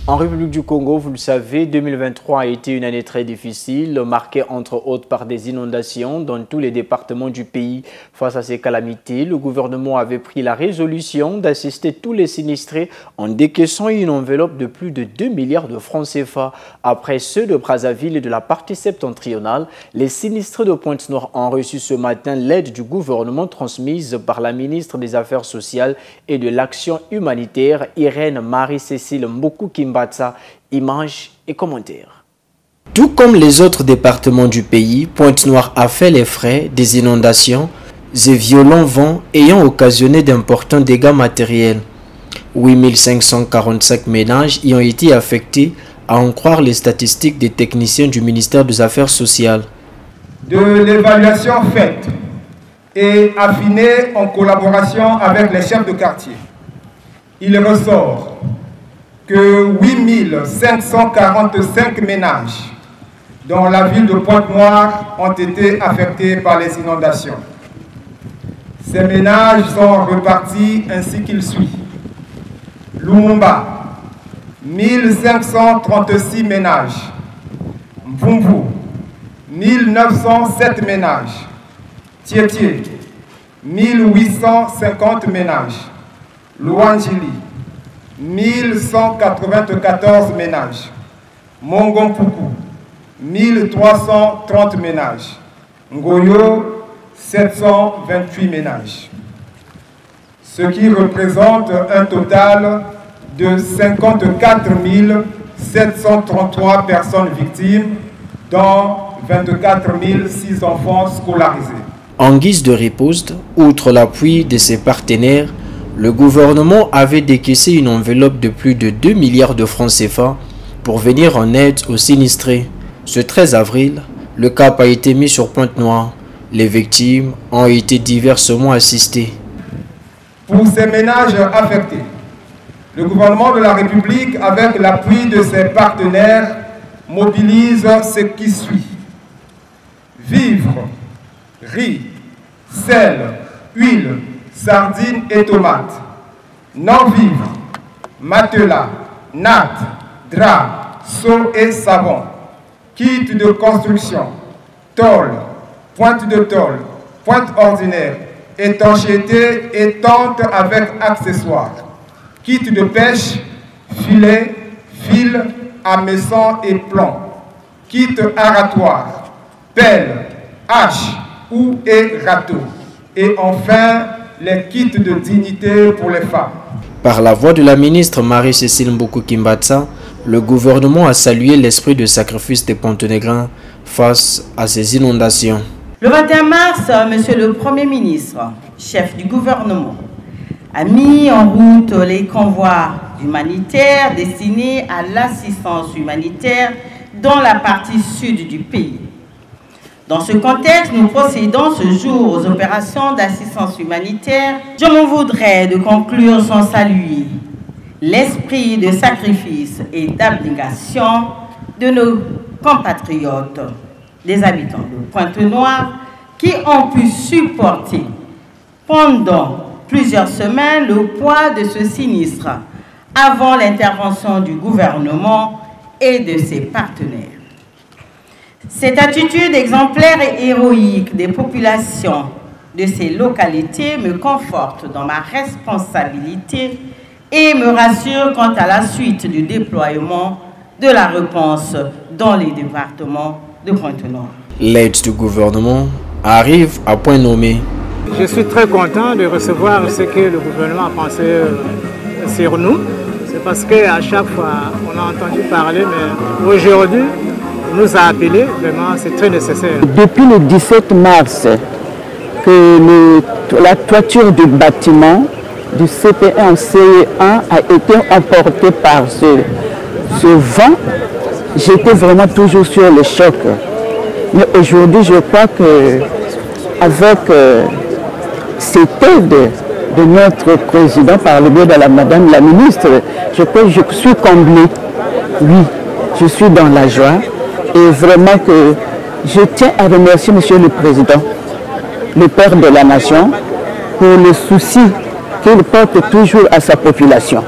En République du Congo, vous le savez, 2023 a été une année très difficile, marquée entre autres par des inondations dans tous les départements du pays. Face à ces calamités, le gouvernement avait pris la résolution d'assister tous les sinistrés en décaissant une enveloppe de plus de 2 milliards de francs CFA. Après ceux de Brazzaville et de la partie septentrionale, les sinistrés de Pointe-Noire ont reçu ce matin l'aide du gouvernement transmise par la ministre des Affaires sociales et de l'Action humanitaire, Irène Marie-Cécile Mboukou-Kimbatsa. Images et commentaires. Tout comme les autres départements du pays, Pointe-Noire a fait les frais des inondations et violents vents ayant occasionné d'importants dégâts matériels. 8545 ménages y ont été affectés, à en croire les statistiques des techniciens du ministère des Affaires sociales. De l'évaluation faite et affinée en collaboration avec les chefs de quartier, il ressort que 8545 ménages dans la ville de Pointe-Noire ont été affectés par les inondations. Ces ménages sont repartis ainsi qu'il suit. Lumumba, 1536 ménages. Mvumvu, 1907 ménages. Tietie, 1850 ménages. Louangili, 1194 ménages. Mongompuku, 1330 ménages. Ngoyo, 728 ménages. Ce qui représente un total de 54 733 personnes victimes, dont 24 006 enfants scolarisés. En guise de riposte, outre l'appui de ses partenaires, le gouvernement avait décaissé une enveloppe de plus de 2 milliards de francs CFA pour venir en aide aux sinistrés. Ce 13 avril, le cap a été mis sur Pointe-Noire. Les victimes ont été diversement assistées. Pour ces ménages affectés, le gouvernement de la République, avec l'appui de ses partenaires, mobilise ce qui suit. Vivres, riz, sel, huile, sardines et tomates, non-vivres, matelas, nattes, draps, seaux et savons, kits de construction, tôle, pointe de tôle, pointe ordinaire, étanchéité et tente avec accessoires, kit de pêche, filet, fil, hameçon et plomb, kit aratoire, pelle, hache, houe et râteau, et enfin les kits de dignité pour les femmes. Par la voix de la ministre Marie-Cécile Mboukou-Kimbatsa, le gouvernement a salué l'esprit de sacrifice des Pontenégrins face à ces inondations. Le 21 mars, Monsieur le Premier ministre, chef du gouvernement, a mis en route les convois humanitaires destinés à l'assistance humanitaire dans la partie sud du pays. Dans ce contexte, nous procédons ce jour aux opérations d'assistance humanitaire. Je m'en voudrais de conclure sans saluer l'esprit de sacrifice et d'abnégation de nos compatriotes, les habitants de Pointe-Noire, qui ont pu supporter pendant plusieurs semaines le poids de ce sinistre avant l'intervention du gouvernement et de ses partenaires. Cette attitude exemplaire et héroïque des populations de ces localités me conforte dans ma responsabilité et me rassure quant à la suite du déploiement de la réponse dans les départements de Pointe-Noire. L'aide du gouvernement arrive à point nommé. Je suis très content de recevoir ce que le gouvernement a pensé sur nous. C'est parce qu'à chaque fois, on a entendu parler, mais aujourd'hui, nous a appelé, vraiment, c'est très nécessaire. Depuis le 17 mars, que la toiture du bâtiment du CP1 CE1 a été emportée par ce vent, j'étais vraiment toujours sur le choc. Mais aujourd'hui, je crois qu'avec cette aide de notre président par le biais de la madame la ministre, je crois que je suis comblée. Oui, je suis dans la joie. Et vraiment que je tiens à remercier Monsieur le Président, le Père de la Nation, pour le souci qu'il porte toujours à sa population.